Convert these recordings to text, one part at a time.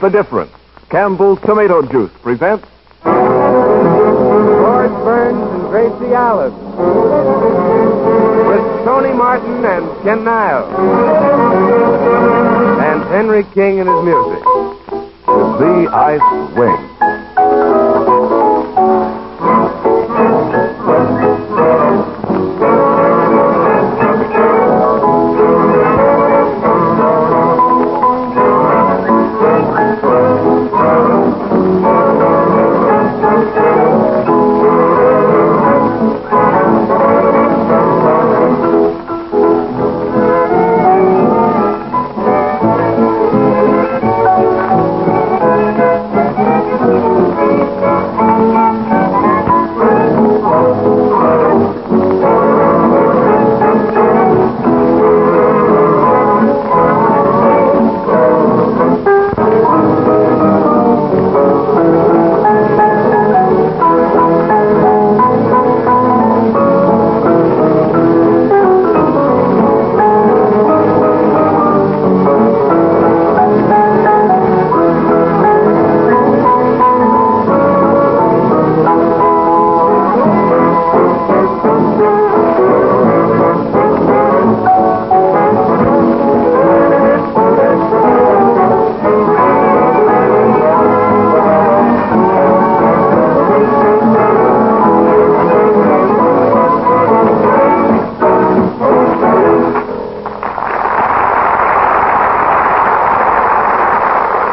the difference. Campbell's Tomato Juice presents George Burns and Gracie Allen. With Tony Martin and Ken Niles. And Henry King and his music. The Ice Wing.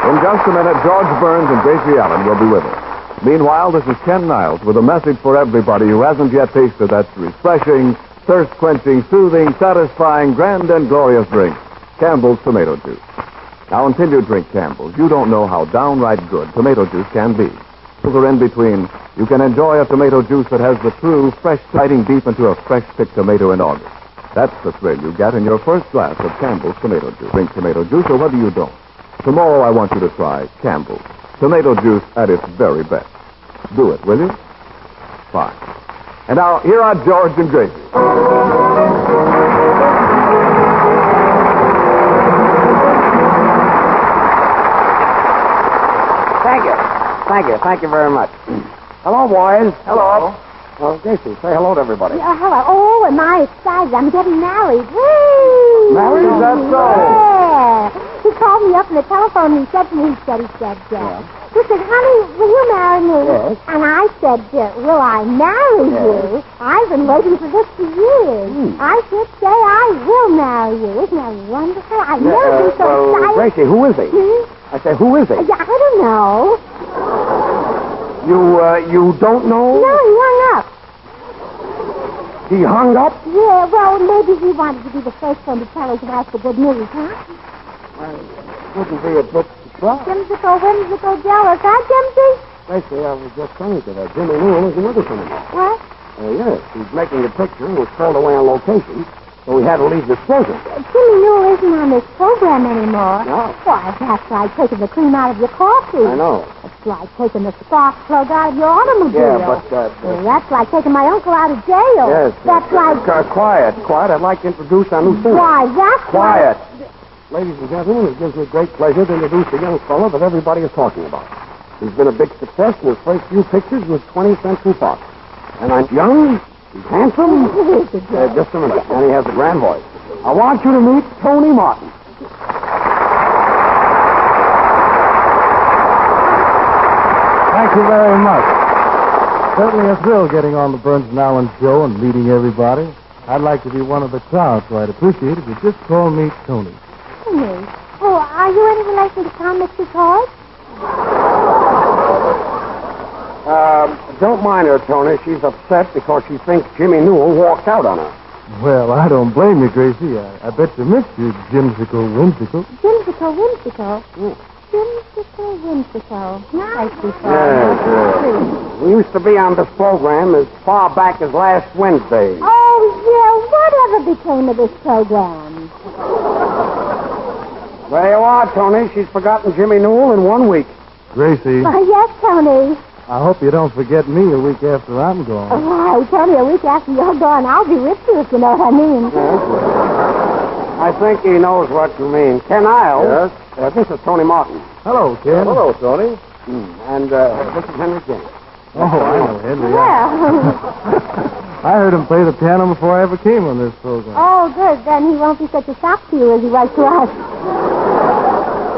In just a minute, George Burns and Gracie Allen will be with us. Meanwhile, this is Ken Niles with a message for everybody who hasn't yet tasted that refreshing, thirst-quenching, soothing, satisfying, grand and glorious drink, Campbell's Tomato Juice. Now, until you drink Campbell's, you don't know how downright good tomato juice can be. Or in between, you can enjoy a tomato juice that has the true, fresh, biting deep into a fresh-picked tomato in August. That's the thrill you get in your first glass of Campbell's Tomato Juice. Drink tomato juice or whether you don't. Tomorrow, I want you to try Campbell's Tomato Juice at its very best. Do it, will you? Fine. And now, here are George and Gracie. Thank you very much. Hello, boys. Hello. Well, Gracie, say hello to everybody. Hello. Oh, am I excited? I'm getting married. Whee! Married? Is that so? Yeah. He called me up on the telephone and he said to me, he said, he said, honey, will you marry me? Yes. And I said, will I marry you? I've been waiting for this for years. I should say I will marry you. Isn't that wonderful? I've never been so excited. Gracie, who is he? I say, who is he? Yeah, I don't know. You don't know? No, he hung up. He hung up? Yeah, well, maybe he wanted to be the first one to tell his wife the good news, huh? Wouldn't be a bit surprised. Whimsical, jealous, huh, Jimsy? Gracie, I was just saying to that Jimmy Newell is another son-in-law. What? Yes, he's making a picture and was called away on location, so he had to leave this program. Jimmy Newell isn't on this program anymore. No. Why, that's like taking the cream out of your coffee. I know. It's like taking the spark plug out of your automobile. Yeah, but... Well, that's like taking my uncle out of jail. Yes. That's like... Quiet. I'd like to introduce our new singer. Why, that's Quiet. Ladies and gentlemen, it gives me great pleasure to introduce a young fellow that everybody is talking about. He's been a big success in his first few pictures with 20th Century Fox. And I'm young, he's handsome. Just a minute. And he has a grand voice. I want you to meet Tony Martin. Thank you very much. Certainly a thrill getting on the Burns and Allen show and meeting everybody. I'd like to be one of the crowd, so I'd appreciate it if you just call me Tony. Tony. Oh, are you any relation to Tom Mr. Don't mind her, Tony. She's upset because she thinks Jimmy Newell walked out on her. Well, I don't blame you, Gracie. I bet you missed you, Jimsicle Whimsicle. Whimsical? Whimsical. Nice, Yes. We used to be on this program as far back as last Wednesday. Oh, yeah. Whatever became of this program? There you are, Tony. She's forgotten Jimmy Newell in 1 week. Gracie, Yes, Tony. I hope you don't forget me a week after I'm gone. Why, Tony, a week after you're gone, I'll be with you, if you know what I mean. Yes. I think he knows what you mean. Ken Niles. Yes? This is Tony Martin. Hello, Ken. Hello, Tony. And this is Henry King. Oh, I know Henry. Well, I heard him play the piano before I ever came on this program. oh, good. Then he won't be such a shock to you as he was to us.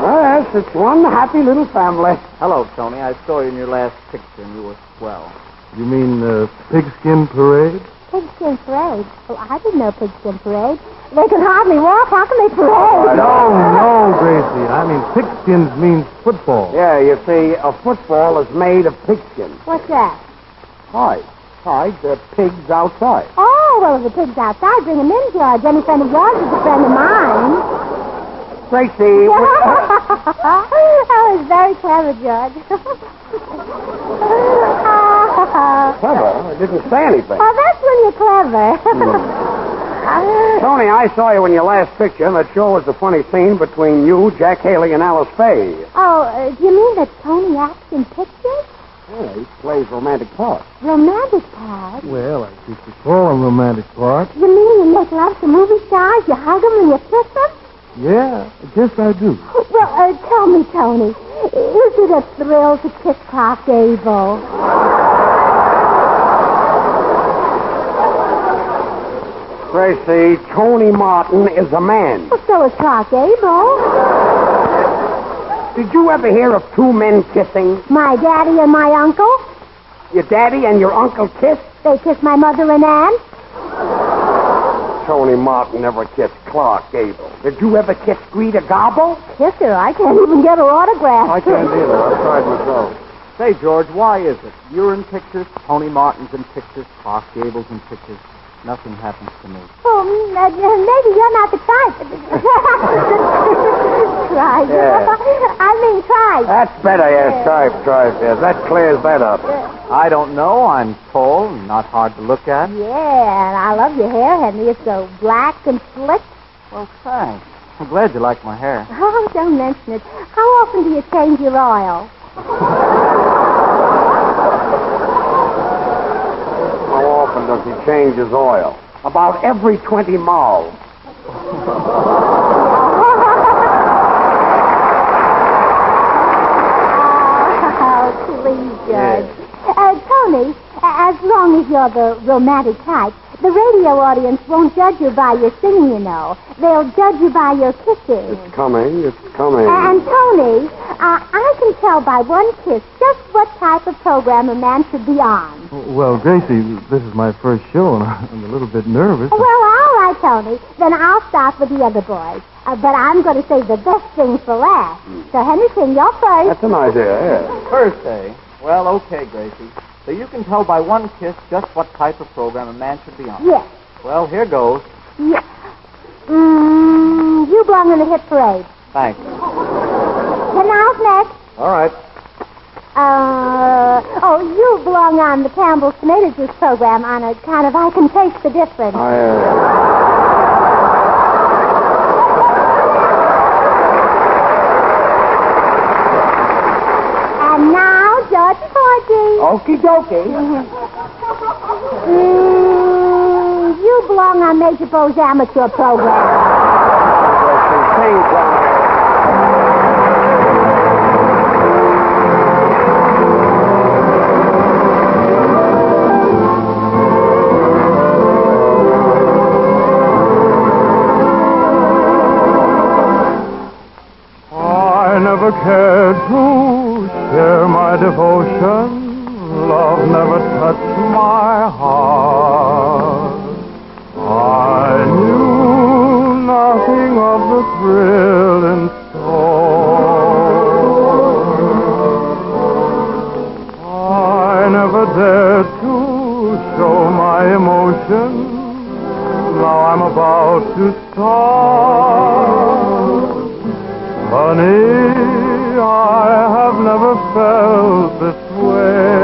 Well, yes, it's one happy little family. Hello, Tony. I saw you in your last picture, and you were swell. You mean Pigskin Parade? Pigskin parade. Oh, I didn't know pigskin parade. They can hardly walk. How can they parade? No, Gracie. I mean, pigskins means football. Yeah, you see, a football is made of pigskin. What's that? Hide. Hide the pigs outside. Oh, well, if the pig's outside, bring him in, George. Any friend of yours is a friend of mine. Gracie, That was very clever, George. clever. I didn't say anything. Oh, that's when you're clever. Tony, I saw you in your last picture, and that sure was a funny scene between you, Jack Haley, and Alice Faye. Oh, do you mean that Tony acts in pictures? Yeah, he plays romantic parts. Romantic part? Well, I think you call them romantic parts. You mean you make love to movie stars, you hug them, and you kiss them? Yeah, I guess I do. Well, tell me, Tony, is it a thrill to kiss Clark Gable? Gracie, Tony Martin is a man. Well, so is Clark Gable. Did you ever hear of two men kissing? My daddy and my uncle, Your daddy and your uncle kissed? they kiss my mother and aunt. Tony Martin never kissed Clark Gable. Did you ever kiss Greta Garbo? Kiss her. I can't even get her autograph. I can't either. I tried myself. Say, George, why is it? You're in pictures, Tony Martin's in pictures, Clark Gable's in pictures. Nothing happens to me. Oh, maybe you're not the type. Try. Yeah. I mean, try. That's better, yes. Tripe, yes. That clears that up. I don't know. I'm tall and not hard to look at. Yeah, and I love your hair, Henry. It's so black and slick. Well, thanks. I'm glad you like my hair. Oh, don't mention it. How often do you change your oil? How often does he change his oil? About every 20 miles. Oh, please, Judge. Tony, as long as you're the romantic type, the radio audience won't judge you by your singing, you know. They'll judge you by your kissing. It's coming. And Tony, I can tell by one kiss just what type of program a man should be on. Well, Gracie, this is my first show, and I'm a little bit nervous. Well, all right, Tony. Then I'll start with the other boys. But I'm going to save the best things for last. So, Henry King, you're first. That's an idea, yeah. First, eh? Well, okay, Gracie. So you can tell by one kiss just what type of program a man should be on. Yes. Well, here goes. Yes. You belong in the hit parade. Thanks. And now's next. All right. You belong on the Campbell's Tomato Juice program on a kind of I Can Taste the Difference. And now, George Porgy. Okie dokie. You belong on Major Bo's amateur program. I never cared to share my devotion. Love never touched my heart. I knew nothing of the thrill in store. I never dared to show my emotion. Now I'm about to start. Honey, I have never felt this way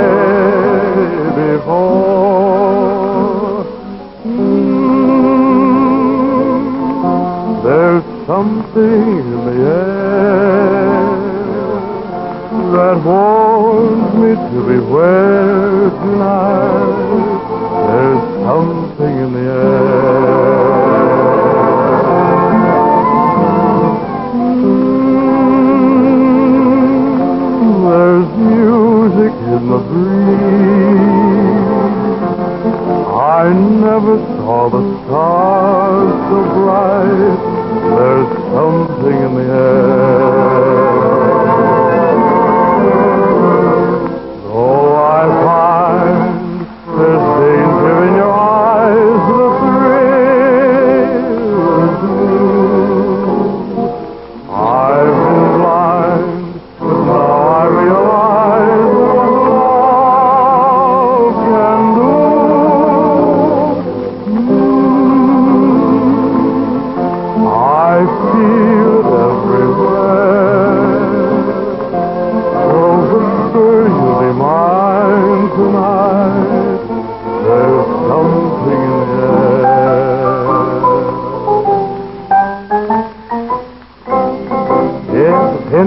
before. There's something in the air that warns me to beware tonight. There's something in the air.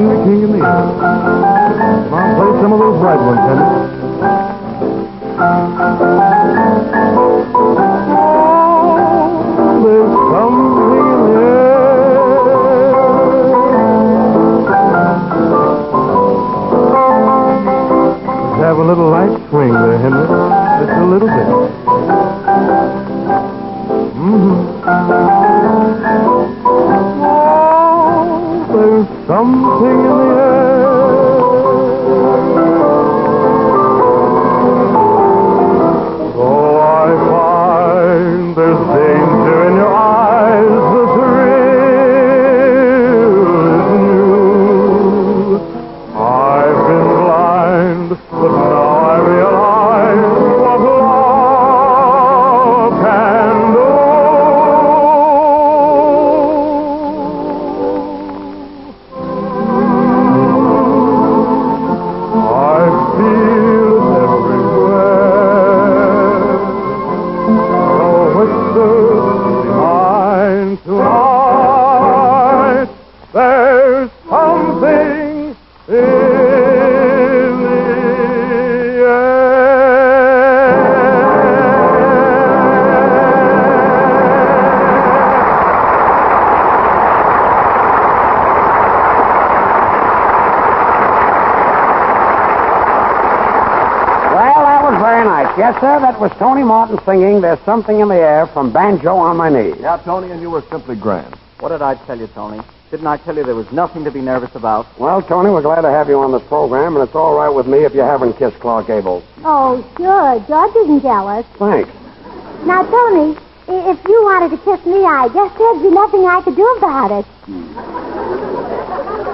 Henry, king of me. Come on, play some of those right ones, Henry. Oh, there's something in the air. Let's have a little light swing there, Henry. Just a little bit. There's something in the air. Oh, I find there's danger in your eyes. The thrill is new. I've been blind, but now I realize what love can do. There's something in the Well, that was very nice. Yes, sir, that was Tony Martin singing There's Something in the Air from Banjo on My Knee. Yeah, Tony, and you were simply grand. What did I tell you, Tony? Didn't I tell you there was nothing to be nervous about? Well, Tony, we're glad to have you on this program, and it's all right with me if you haven't kissed Clark Gable. Oh, sure. George isn't jealous. Thanks. Now, Tony, if you wanted to kiss me, I guess there'd be nothing I could do about it.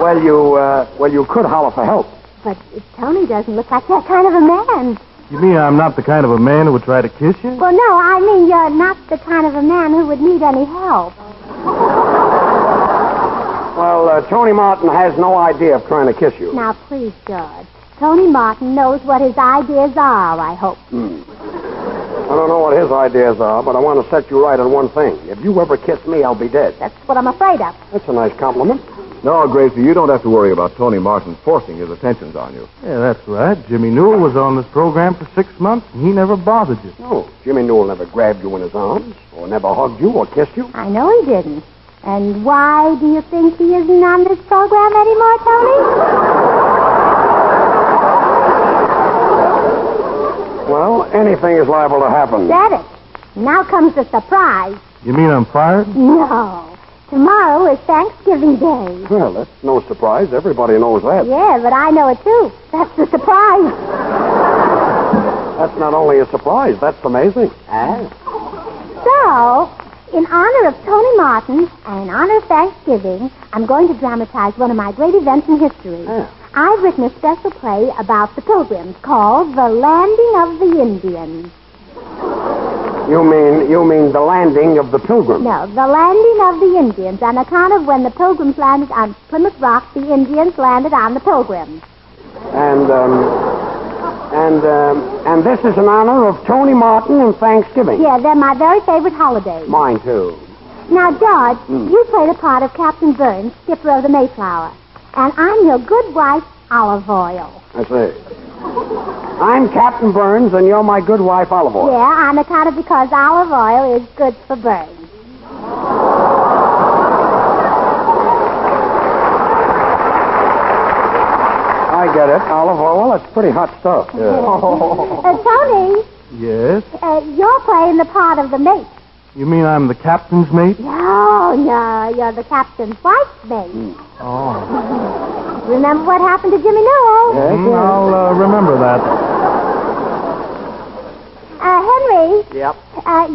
Well, you could holler for help. But Tony doesn't look like that kind of a man. You mean I'm not the kind of a man who would try to kiss you? Well, no, I mean you're not the kind of a man who would need any help. Well, Tony Martin has no idea of trying to kiss you. Now, please, George. Tony Martin knows what his ideas are, I hope. I don't know what his ideas are, but I want to set you right on one thing. If you ever kiss me, I'll be dead. That's what I'm afraid of. That's a nice compliment. No, Gracie, you don't have to worry about Tony Martin forcing his attentions on you. Yeah, that's right. Jimmy Newell was on this program for 6 months, and he never bothered you. No, Jimmy Newell never grabbed you in his arms, or never hugged you, or kissed you. I know he didn't. And why do you think he isn't on this program anymore, Tony? Well, anything is liable to happen. Said it. Now comes the surprise. You mean I'm fired? No. Tomorrow is Thanksgiving Day. Well, that's no surprise. Everybody knows that. Yeah, but I know it too. That's the surprise. That's not only a surprise, that's amazing. So, in honor of Tony Martin and in honor of Thanksgiving, I'm going to dramatize one of my great events in history. I've written a special play about the Pilgrims called The Landing of the Indians. You mean the landing of the Pilgrims? No, the landing of the Indians, on account of when the Pilgrims landed on Plymouth Rock, the Indians landed on the Pilgrims. And this is in honor of Tony Martin and Thanksgiving. Yeah, they're my very favorite holidays. Mine, too. Now, George, you play the part of Captain Burns, skipper of the Mayflower. And I'm your good wife, Olive Oil. I see. I'm Captain Burns, and you're my good wife, Olive Oil. Yeah, on account of because olive oil is good for burns. I get it. Olive oil, that's pretty hot stuff. Yeah. Tony, Yes? you're playing the part of the mate. You mean I'm the captain's mate? No, you're the captain's wife's mate. Oh. Remember what happened to Jimmy Newell? I'll remember that. Henry, Yep.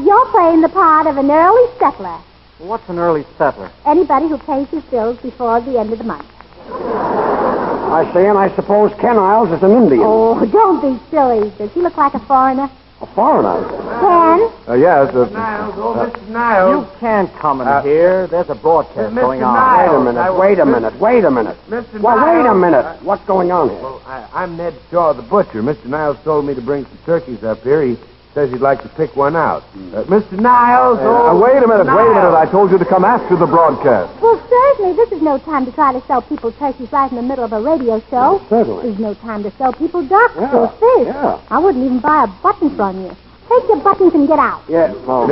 you're playing the part of an early settler. What's an early settler? Anybody who pays his bills before the end of the month. I see, and I suppose Ken Isles is an Indian. Oh, don't be silly. Does he look like a foreigner? A foreigner. Ken? Yes. Niles, Mr. Niles. You can't come in here. There's a broadcast Mr. going on. Niles. Wait a minute. Wait a minute. Mr. Well, Niles. wait a minute. What's going on here? Well, I'm Ned Shaw, the butcher. Mr. Niles told me to bring some turkeys up here. Says he'd like to pick one out. Mr. Niles. Wait a minute. I told you to come after the broadcast. Well, certainly, this is no time to try to sell people turkeys right in the middle of a radio show. Certainly. There's no time to sell people ducks Yeah, or fish. yeah. I wouldn't even buy a button from you. Take your buttons and get out. Yeah, well,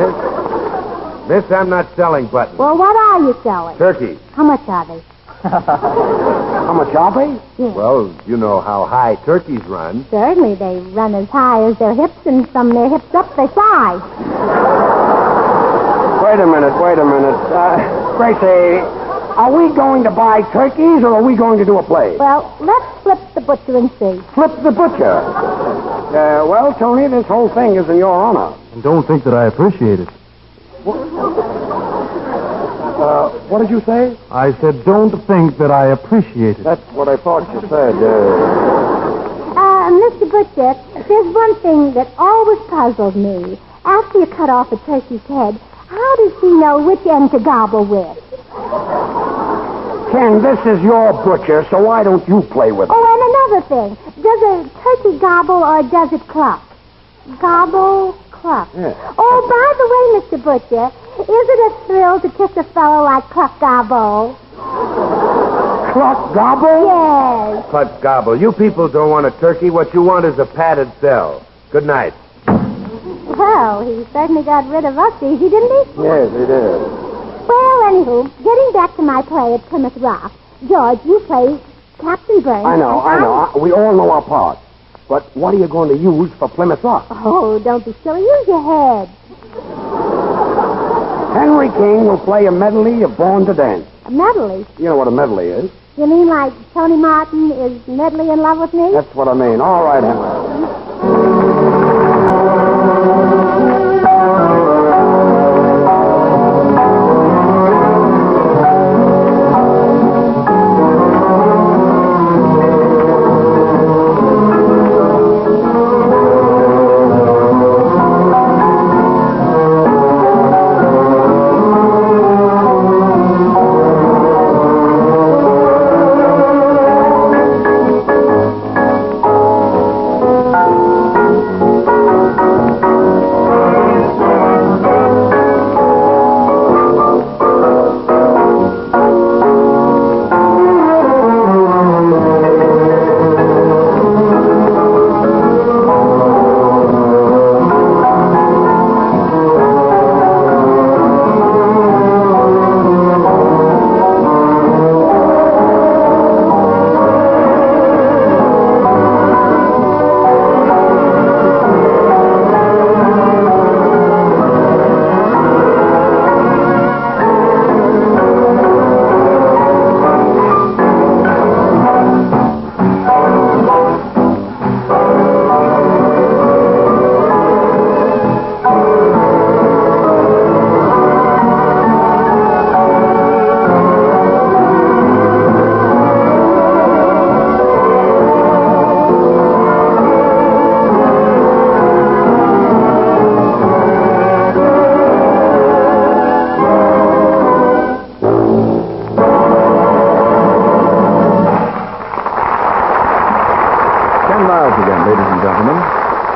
Miss, I'm not selling buttons. Well, what are you selling? Turkeys. How much are they? how much are they? Yeah. Well, you know how high turkeys run. Certainly, they run as high as their hips, and from their hips up, they fly. Wait a minute. Gracie, are we going to buy turkeys or are we going to do a play? Well, let's flip the butcher and see. Flip the butcher. Well, Tony, this whole thing is in your honor. And don't think that I appreciate it. What did you say? I said, don't think that I appreciate it. That's what I thought you said. Mr. Butcher, there's one thing that always puzzled me. After you cut off a turkey's head, how does he know which end to gobble with? Ken, this is your butcher, so why don't you play with it? Oh, and another thing. Does a turkey gobble or does it cluck? Gobble, cluck. Yeah. Oh, by the way, Mr. Butcher, is it a thrill to kiss a fellow like Cluck Gobble? Cluck gobble? Yes. Cluck gobble. You people don't want a turkey. What you want is a padded cell. Good night. Well, he certainly got rid of us easy, didn't he? Yes, he did. Well, anywho, getting back to my play at Plymouth Rock, George, you play Captain Burns. I know. We all know our part. But what are you going to use for Plymouth Rock? Oh, don't be silly. Use your head. Henry King will play a medley of Born to Dance. A medley? You know what a medley is. You mean like Tony Martin is medley in love with me? That's what I mean. All right, Henry.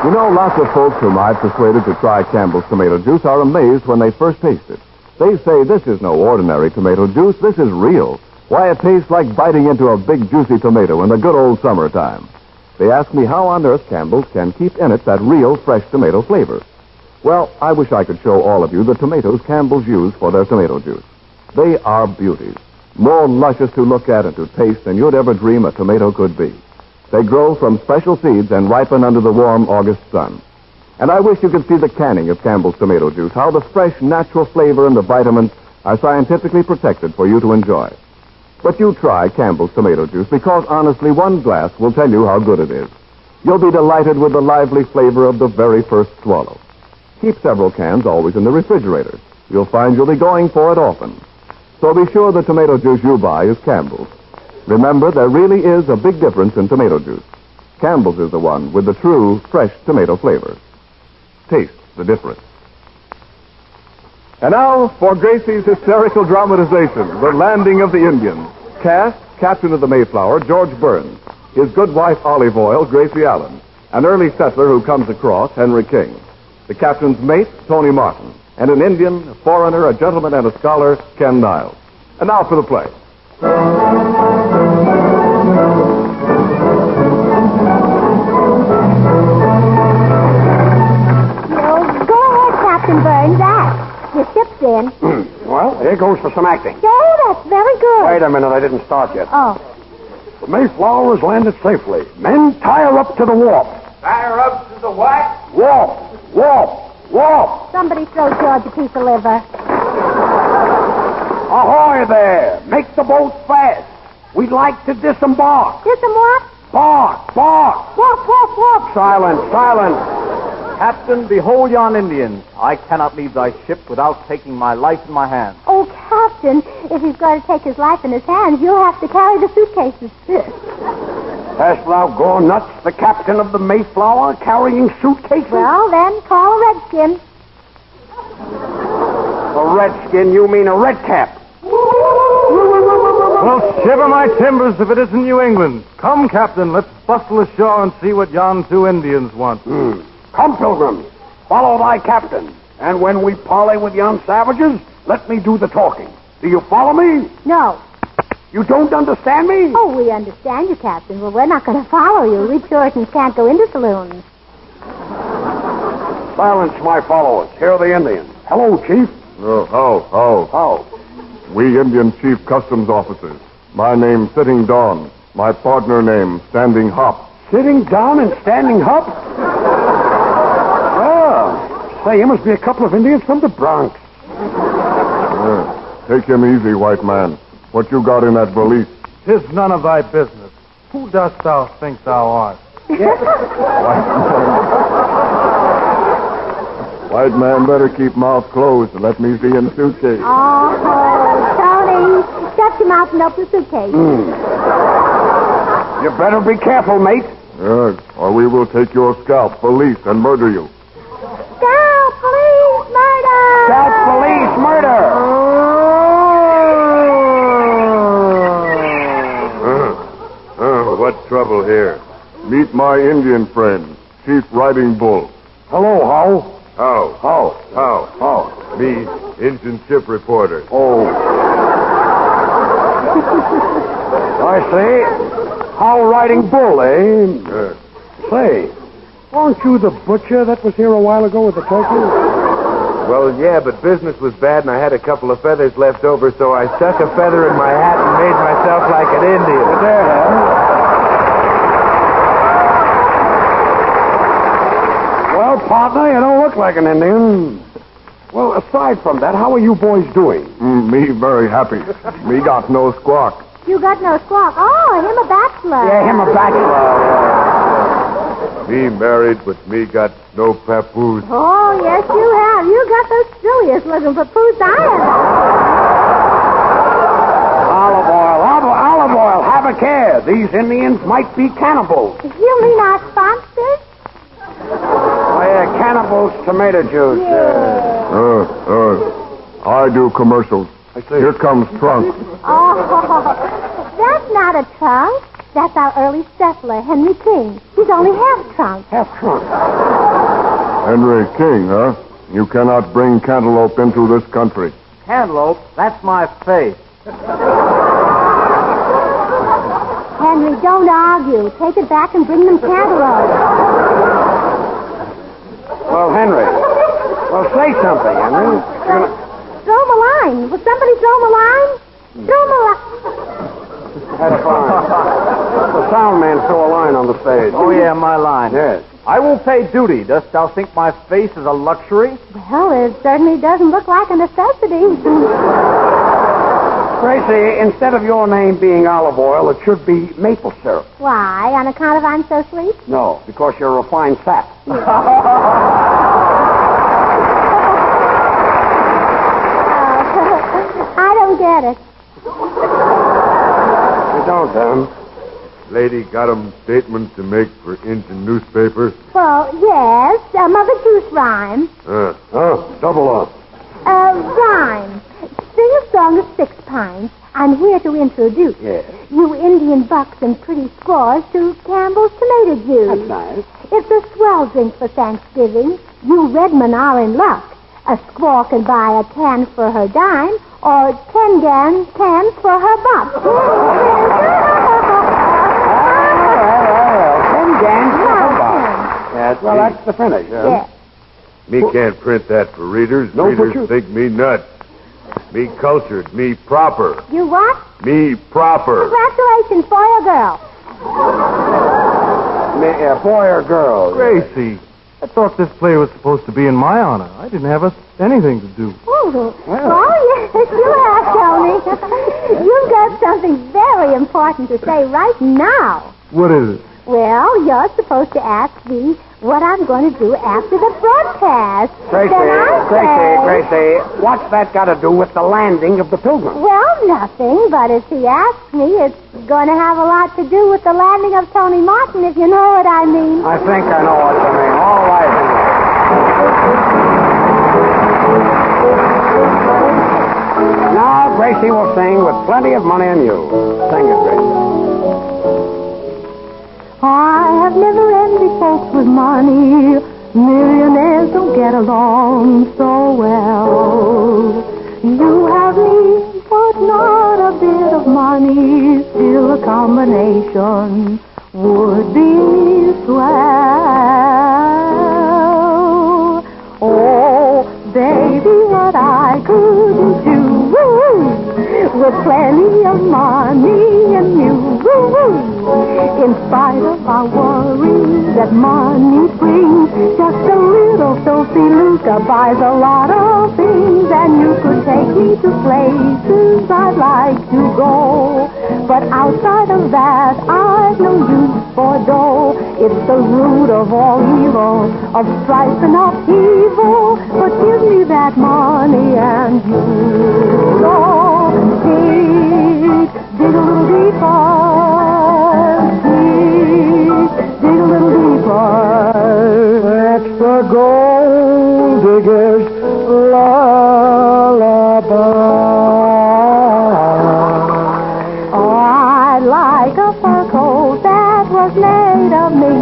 You know, lots of folks whom I've persuaded to try Campbell's tomato juice are amazed when they first taste it. They say this is no ordinary tomato juice. This is real. Why, it tastes like biting into a big, juicy tomato in the good old summertime. They ask me how on earth Campbell's can keep in it that real, fresh tomato flavor. Well, I wish I could show all of you the tomatoes Campbell's use for their tomato juice. They are beauties, more luscious to look at and to taste than you'd ever dream a tomato could be. They grow from special seeds and ripen under the warm August sun. And I wish you could see the canning of Campbell's tomato juice, how the fresh, natural flavor and the vitamins are scientifically protected for you to enjoy. But you try Campbell's tomato juice because, honestly, one glass will tell you how good it is. You'll be delighted with the lively flavor of the very first swallow. Keep several cans always in the refrigerator. You'll find you'll be going for it often. So be sure the tomato juice you buy is Campbell's. Remember, there really is a big difference in tomato juice. Campbell's is the one with the true, fresh tomato flavor. Taste the difference. And now for Gracie's hysterical dramatization, The Landing of the Indians. Cast, Captain of the Mayflower, George Burns. His good wife, Olive Oil, Gracie Allen. An early settler who comes across, Henry King. the captain's mate, Tony Martin, and an Indian, a foreigner, a gentleman, and a scholar, Ken Niles. And now for the play. Go ahead, Captain Burns. Act. Your ship's in. Well, here goes for some acting. Say, that's very good. Wait a minute, I didn't start yet. Oh. The Mayflower has landed safely. Men, tie her up to the warp. Tie her up to the what? Warp! Warp! Warp! Somebody throw George a piece of liver. Ahoy there! Make the boat fast. We'd like to disembark. Here's some what? Bark! Bark! Whoop, whoop, whoop. Silence! Silence! Captain, behold yon Indians. I cannot leave thy ship without taking my life in my hand. Oh, Captain, if he's going to take his life in his hands, you'll have to carry the suitcases. Hast thou gone nuts, the captain of the Mayflower, carrying suitcases? Well, then, call a redskin. A redskin, you mean a redcap. Well, shiver my timbers if it isn't New England. Come, Captain, let's bustle ashore and see what yon two Indians want. Come, pilgrims, follow thy captain. And when we parley with yon savages, let me do the talking. Do you follow me? No. You don't understand me? Oh, we understand you, Captain. Well, we're not going to follow you. We Puritans can't go into saloons. Silence, my followers. Here are the Indians. Hello, Chief. How? We Indian Chief Customs Officers. My name, Sitting Dawn. My partner name, Standing Hop. Sitting down and standing up? Say, you must be a couple of Indians from the Bronx. Take him easy, white man. What you got in that valise? 'Tis none of thy business. Who dost thou think thou art? White man better keep mouth closed and let me see in suitcase. Oh, Tony, shut your mouth and open the suitcase. You better be careful, mate. Yes, or we will take your scalp, police, and murder you. Scalp, police, murder! Scalp, police, murder! What trouble here? Meet my Indian friend, Chief Riding Bull. Hello, How? How? Me, Indian ship reporter. Oh. I see. How Riding Bull, eh? Say, aren't you the butcher that was here a while ago with the turkey? Well, yeah, but business was bad and I had a couple of feathers left over, so I stuck a feather in my hat and made myself like an Indian. There. Well, partner, you don't look like an Indian. Well, aside from that, how are you boys doing? Me very happy. Me got no squawk. You got no squawk. Oh, him a bachelor. Yeah, him a bachelor. Me married, but me got no papoose. Oh, yes, you have. You got the silliest looking papoose I ever. Olive oil, have a care. These Indians might be cannibals. You mean our sponsors? Oh, yeah, cannibals, tomato juice. I do commercials. I see. Here comes Trunk. Oh, that's not a trunk. That's our early settler, Henry King. He's only half trunk. Half trunk. Henry King, huh? You cannot bring cantaloupe into this country. Cantaloupe, that's my face. Henry, don't argue. Take it back and bring them cantaloupe. Well, Henry. Well, say something, Henry. Throw him a line. Will somebody throw him a line? Throw him a line. That's fine. The sound man threw a line on the stage. Oh, yeah, my line. Yes. I will pay duty. Dost thou think my face is a luxury? Well, it certainly doesn't look like a necessity. Gracie, instead of your name being olive oil, it should be maple syrup. Why? On account of I'm so sweet? No, because you're a refined fat. I don't get it. You don't, then. Lady got 'em statement to make for Indian newspaper. Well, yes. Mother Goose rhyme. Double up. Rhyme. Sing a song of 6 pints. I'm here to introduce you Indian bucks and pretty squaws to Campbell's tomato juice. That's nice. It's a swell drink for Thanksgiving. You Redmen are in luck. A squaw can buy a can for her dime or 10 cans for her buck. 10 cans for her buck. Yes, well, that's the finish, huh? Yeah. Me can't print that for readers. No, but Readers you- think me nuts. Me cultured. Me proper. You what? Me proper. Congratulations, boy or girl. Boy or girl? Gracie, I thought this play was supposed to be in my honor. I didn't have anything to do. Oh, yes, you have, Tony. You've got something very important to say right now. What is it? Well, you're supposed to ask me what I'm going to do after the broadcast. Gracie, Then I say, Gracie, what's that got to do with the landing of the Pilgrim? Well, nothing, but if he asks me, it's going to have a lot to do with the landing of Tony Martin, if you know what I mean. I think I know what you mean. All right. Now, Gracie will sing with plenty of money in you. Sing it, Gracie. I have never envied folks with money. Millionaires don't get along so well. You have me, but not a bit of money. Still a combination would be swell. Oh, baby, what I could do with plenty of money and you. In spite of our worries that money brings, just a little Sophie Luca buys a lot of things, and you could take me to places I'd like to go. But outside of that, I've no use for dough. It's the root of all evil, of strife and upheaval. But give me that money and you go dig a little deeper. Dig a little deeper. That's the gold digger's lullaby. Oh, I'd like a fur coat that was made of me.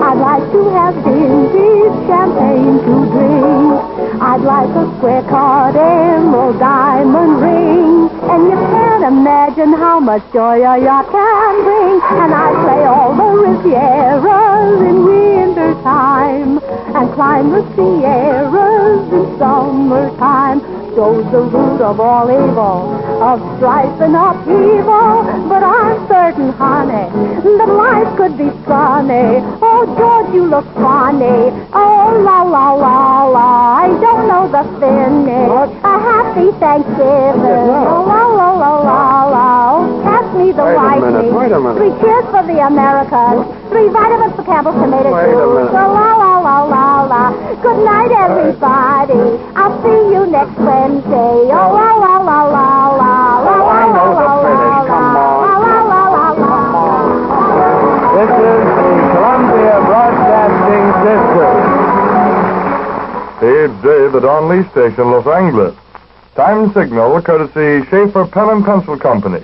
I'd like to have vintage champagne to drink. I'd like a square-cut emerald diamond ring. And you can't imagine how much joy a yacht can bring. And I'd play all the Rivieras in winter time and climb the Sierras in summertime. So's the root of all evil, of strife and upheaval. But I'm certain, honey, that life could be sunny. Oh, George, you look funny. Oh, la, la, la, la. I don't know the finish. What? A happy Thanksgiving. Oh, la, la, la, la, la. Oh, pass me the Wait a minute, lightning. wait a minute. 3 cheers for the Americans. 3 vitamins for Campbell's tomato Wait a juice. minute. Oh, la, la, la, la, la. Good night, everybody. I'll see you next Wednesday. Oh, la, la, la, la, la. Oh, I know the finish. Come on. La, la, la, la, la. This is the Columbia Broadcasting System. Page Day, the Don Lee Station, Los Angeles. Time signal, courtesy Schaefer Pen and Pencil Company.